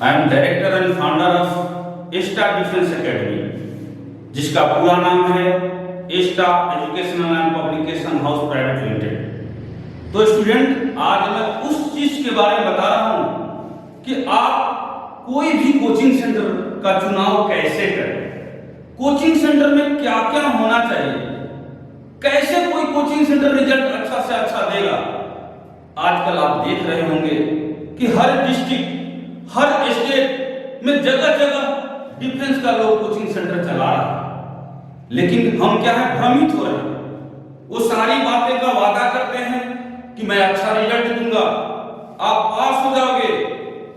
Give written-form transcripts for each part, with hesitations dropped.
I am director and founder of Asta defence academy, जिसका पूरा नाम है Asta educational and publication house private limited. तो स्टूडेंट, आज मैं उस चीज के बारे में बता रहा हूं कि आप कोई भी कोचिंग सेंटर का चुनाव कैसे करें, कोचिंग सेंटर में क्या क्या होना चाहिए, कैसे कोई कोचिंग सेंटर रिजल्ट अच्छा से अच्छा देगा। आजकल आप देख रहे होंगे कि हर डिस्ट्रिक्ट, हर स्टेट में जगह जगह डिफेंस का लोग कोचिंग सेंटर चला रहा है, लेकिन हम क्या है, भ्रमित हो रहे हैं। वो सारी बातें का वादा करते हैं कि मैं अच्छा रिजल्ट दूंगा, आप पास हो जाओगे,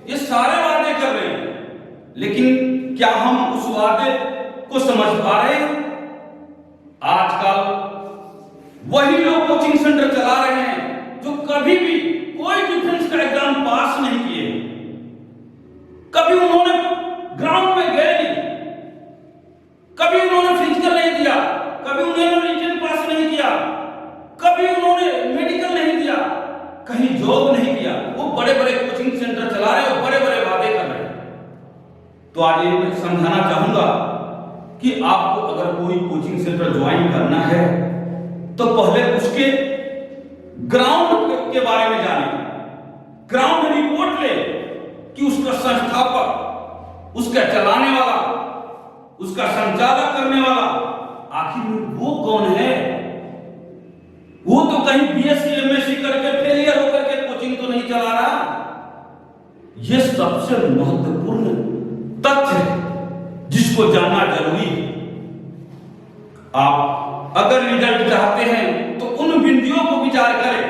ये सारे वादे कर रहे हैं, लेकिन क्या हम उस वादे को समझ पा रहे हैं? आजकल वही लोग कोचिंग सेंटर चला रहे हैं जो कभी भी कोई डिफेंस का एग्जाम पास नहीं किए, कभी उन्होंने ग्राउंड में गए नहीं, कभी उन्होंने फिजिकल नहीं दिया, कभी उन्होंने रिटन पास नहीं किया, कभी उन्होंने मेडिकल नहीं दिया, कहीं जॉब नहीं किया। वो बड़े बड़े कोचिंग सेंटर चला रहे हैं और बड़े बड़े वादे कर रहे हैं। तो आज ये मैं समझाना चाहूंगा कि आपको अगर कोई कोचिंग सेंटर ज्वाइन करना है तो पहले उसके ग्राउंड के बारे में जाने, ग्राउंड रिपोर्ट ले कि उसका संस्थापक, उसका चलाने वाला, उसका संचालक करने वाला आखिर वो कौन है। वो तो कहीं बीएससी एमएससी करके फेलियर होकर के कोचिंग तो नहीं चला रहा। यह सबसे महत्वपूर्ण तथ्य है जिसको जानना जरूरी है। आप अगर रिजल्ट चाहते हैं तो उन बिंदुओं को विचार करें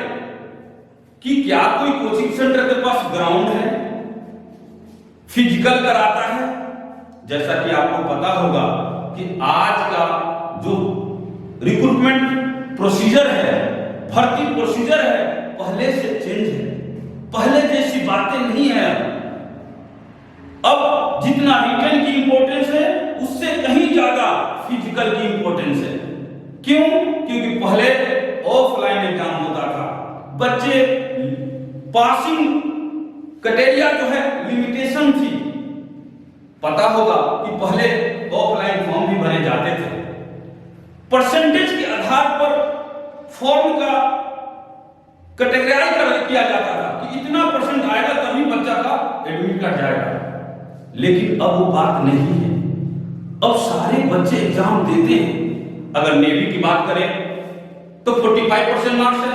कि क्या कोई कोचिंग सेंटर के पास ग्राउंड है, फिजिकल कराता है। जैसा कि आपको पता होगा कि आज का जो रिक्रूटमेंट प्रोसीजर है, भर्ती प्रोसीजर है, पहले से चेंज है, पहले जैसी बातें नहीं है। अब जितना रिटन की इंपॉर्टेंस है उससे कहीं ज्यादा फिजिकल की इंपॉर्टेंस है। क्यों? क्योंकि पहले ऑफलाइन एग्जाम होता था, बच्चे पासिंग क्राइटेरिया जो है लिमिटेशन थी। पता होगा कि पहले ऑफलाइन फॉर्म भी भरे जाते थे, परसेंटेज के आधार पर फॉर्म का कैटेगराइज किया जाता था कि इतना परसेंट आएगा तभी बच्चा का एडमिट कार्ड जाएगा। लेकिन अब वो बात नहीं है। अब सारे बच्चे एग्जाम देते हैं। अगर नेवी की बात करें तो 45% मार्क्स है,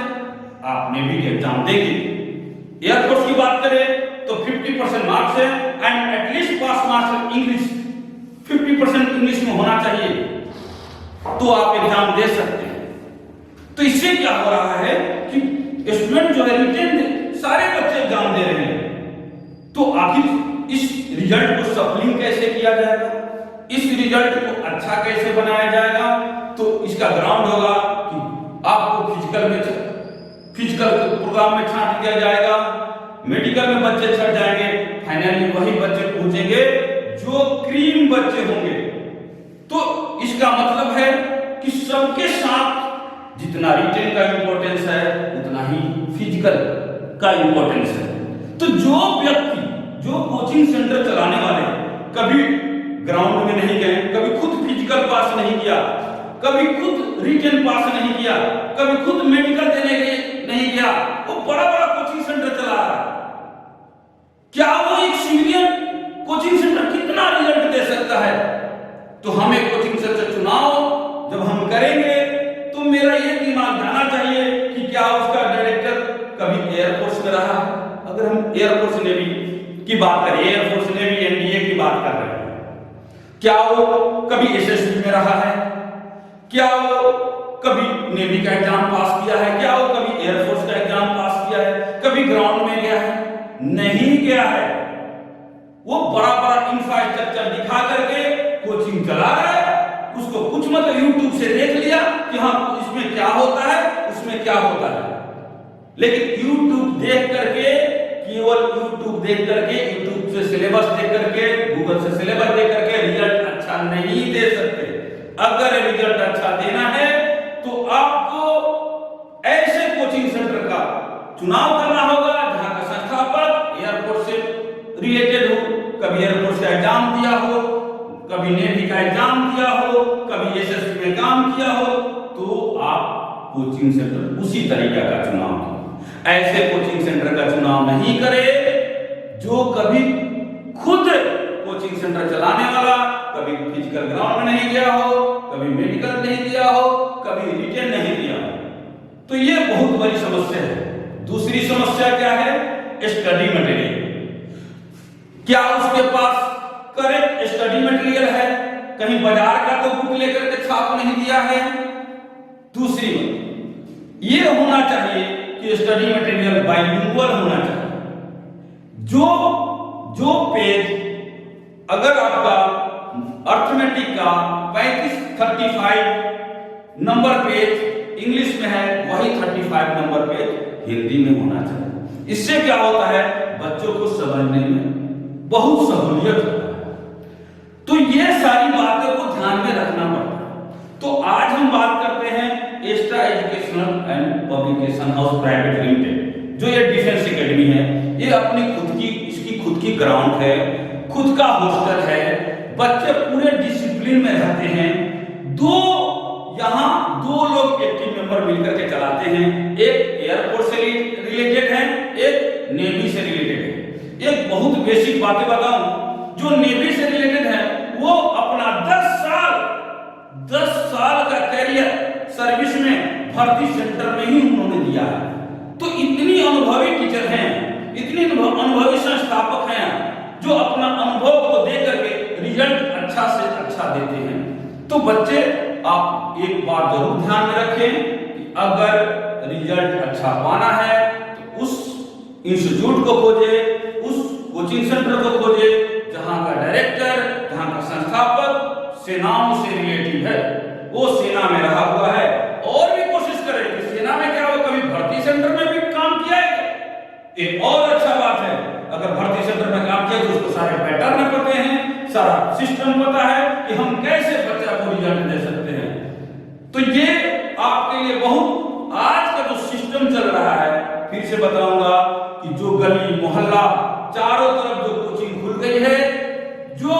आप नेवी के एग्जाम देंगे। एयरफोर्स की बात करें तो 50% मार्क्स है and at least pass marks English 50% English में होना चाहिए, तो आप एग्जाम दे सकते हैं। तो इससे क्या हो रहा है कि स्टूडेंट जो है रिटेन सारे बच्चे एग्जाम दे रहे हैं। तो आखिर इस रिजल्ट को सफलिंग कैसे किया जाएगा, इस रिजल्ट को अच्छा कैसे बनाया जाएगा? तो इसका ग्राउंड होगा कि आपको फिजिकल प्रोग्राम में छांट दिया जाएगा, मेडिकल में बच्चे छट जाएंगे, फाइनली वही बच्चे पहुंचेंगे जो क्रीम बच्चे होंगे। तो इसका मतलब है कि सबके साथ जितना रिटेन का इंपॉर्टेंस है उतना ही फिजिकल का इंपॉर्टेंस है। तो जो व्यक्ति, जो कोचिंग सेंटर चलाने वाले कभी ग्राउंड में नहीं गए, कभी खुद फिजिकल पास नहीं किया, कभी खुद रिटेन पास नहीं किया, कभी खुद मेडिकल देने नहीं गया, वो बड़ा बड़ा कोचिंग सेंटर चला रहा है, क्या वो एक सिविलियन कोचिंग सेंटर कितना रिजल्ट दे सकता है? तो हमें कोचिंग सेंटर चुनाव जब हम करेंगे तो मेरा ये दिमाग जाना चाहिए कि क्या उसका डायरेक्टर कभी एयरफोर्स में रहा है। अगर हम एयरफोर्स नेवी की बात करें, एयरफोर्स नेवी एनडीए की बात कर रहे हैं, क्या वो कभी एसएसबी में रहा है? क्या वो कभी नेवी का एग्जाम पास किया है? क्या वो कभी एयरफोर्स का एग्जाम पास किया है? कभी ग्राउंड में गया है? नहीं गया है। वो बड़ा बड़ा इंफ्रास्ट्रक्चर दिखा करके कोचिंग चला रहा है। उसको कुछ मतलब यूट्यूब से देख लिया कि हाँ इसमें क्या होता है, उसमें क्या होता है, लेकिन यूट्यूब देख करके, केवल यूट्यूब देख करके, यूट्यूब से सिलेबस देख करके, गूगल से सिलेबस देख करके रिजल्ट अच्छा नहीं दे सकते। अगर रिजल्ट अच्छा देना है तो आपको ऐसे कोचिंग सेंटर का चुनाव करना होगा जहां का संस्थापक एयरफोर्स से रिलेटेड हो, पुलिस का एग्जाम दिया हो, कभी नेवी का एग्जाम दिया हो, कभी एसएससी में काम किया हो, तो आप कोचिंग सेंटर उसी तरीके का चुनाव करें। ऐसे कोचिंग सेंटर का चुनाव नहीं करें जो कभी खुद कोचिंग सेंटर चलाने वाला कभी फिजिकल ग्राउंड में नहीं गया हो, कभी मेडिकल नहीं दिया हो, कभी रिटेन नहीं दिया हो। तो ये बहुत बड़ी समस्या है। दूसरी समस्या क्या है? Study material. क्या उसके पास करेक्ट स्टडी मटेरियल है? कहीं बाजार का तो बुक लेकर के छाप नहीं दिया है। दूसरी बात ये होना चाहिए कि स्टडी मटेरियल बाइलिंगुअल होना चाहिए। जो पेज अगर आपका अर्थमेटिक का 35-35 नंबर पेज इंग्लिश में है, वही 35 नंबर पेज हिंदी में होना चाहिए। इससे क्या होता है? बच्चों को समझने में बहुत सहूलियत होता है। तो ये सारी बातों को ध्यान में रखना पड़ता है। तो आज हम बात करते हैं extra educational and publication house private limited, जो ये डिफेंस एकेडमी है। ये अपनी इसकी खुद की ग्राउंड है, खुद का हॉस्टल है, बच्चे पूरे डिसिप्लिन में रहते हैं। यहाँ दो लोग एक्टिव मेंबर मिलकर के चलाते हैं। एक एयरफोर्स से रिलेटेड है, एक नेवी से रिलेटेड है। एक बहुत बेसिक बातें बताऊं, जो नेवी से रिलेटेड है वो अपना 10 साल का कैरियर सर्विस में भर्ती सेंटर में ही उन्होंने दिया है। तो इतनी अनुभवी टीचर हैं, इतनी अनुभवी संस्थापक हैं, जो अपना अनुभव को दे करके रिजल्ट अच्छा से अच्छा देते हैं। तो बच्चे आप एक बात जरूर ध्यान में रखें कि अगर रिजल्ट अच्छा पाना है तो उस इंस्टीट्यूट को खोजे, उस कोचिंग सेंटर को खोजे जहां का डायरेक्टर, जहां का संस्थापक सेनाओं से रिलेटिव है, वो सेना में रहा हुआ है। और भी कोशिश करें कि सेना में क्या हो, कभी भर्ती सेंटर में भी काम किया है। एक और अच्छा बात है, अगर भर्ती सेंटर में काम किया तो उसको सारे पैटर्न पता हैं, सारा सिस्टम पता है कि हम कैसे बच्चा को रिजल्ट दे सकते हैं। तो ये आपके लिए बहुत आज का जो सिस्टम चल रहा है, फिर से बताऊंगा कि जो गली मोहल्ला चारों तरफ जो कोचिंग खुल गई है, जो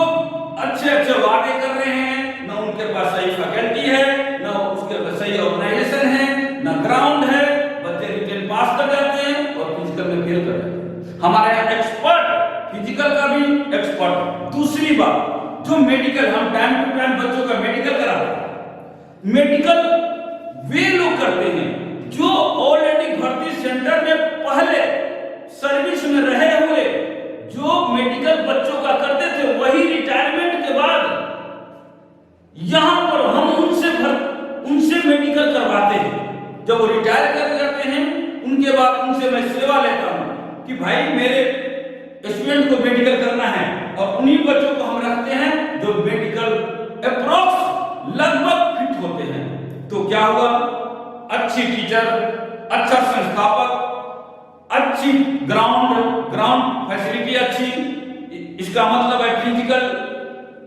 अच्छे वादे कर रहे हैं, ना उनके पास सही फैकल्टी है, ना उसके पास सही ऑर्गेनाइजेशन है, ना ग्राउंड है। बच्चे रिटेन पास कर जाते हैं और फिजिकल में फेल कर जाते हैं। हमारे यहाँ एक्सपर्ट फिजिकल का भी एक्सपर्ट। दूसरी बात, जो मेडिकल हम टाइम टू टाइम बच्चों का मेडिकल कराते हैं। मेडिकल वे लोग करते हैं जो ऑलरेडी भर्ती सेंटर में पहले सर्विस में रहे हुए, जो मेडिकल बच्चों का करते थे, वही रिटायरमेंट के बाद यहां पर हम उनसे मेडिकल करवाते हैं। जब वो रिटायर कर जाते हैं, उनके बाद उनसे मैं सेवा लेता हूं कि भाई मेरे स्टूडेंट को मेडिकल करना है, और उन्हीं बच्चों को हम रखते हैं जो मेडिकल अप्रोक्स लगभग फिट होते हैं। तो क्या हुआ? अच्छी टीचर, अच्छा संस्थापक, अच्छी ग्राउंड फैसिलिटी अच्छी। इसका मतलब है फिजिकल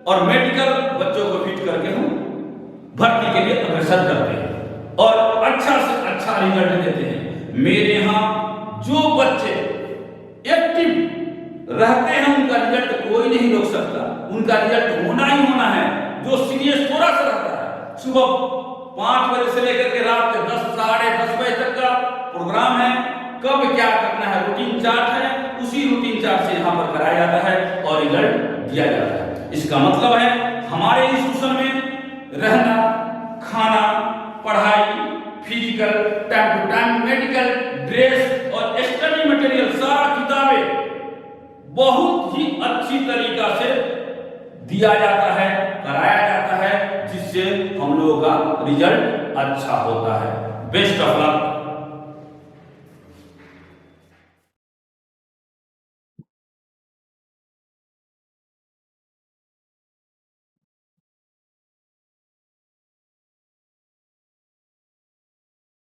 और मेडिकल बच्चों को फिट करके हम भर्ती के लिए अग्रसर करते हैं और अच्छा से अच्छा रिजल्ट देते हैं। मेरे यहाँ जो बच्चे एक्टिव रहते हैं उनका रिजल्ट कोई नहीं रोक सकता। उनका रिजल्ट होना ही होना है। जो सीरियस थोड़ा सा रहता है, सुबह 5 बजे से लेकर के रात के 10 साढ़े 10 बजे तक का प्रोग्राम है, कब क्या करना है रूटीन चार्ट है, उसी रूटीन चार्ट से यहाँ पर कराया जाता है और रिजल्ट दिया जाता है। इसका मतलब है हमारे इंस्टीट्यूशन में रहना, खाना, पढ़ाई, physical, time to time medical, dress और स्टडी मटेरियल, सारा किताबें बहुत ही अच्छी तरीका से दिया जाता है, कराया जाता है, जिससे हम लोगों का रिजल्ट अच्छा होता है। Best of luck.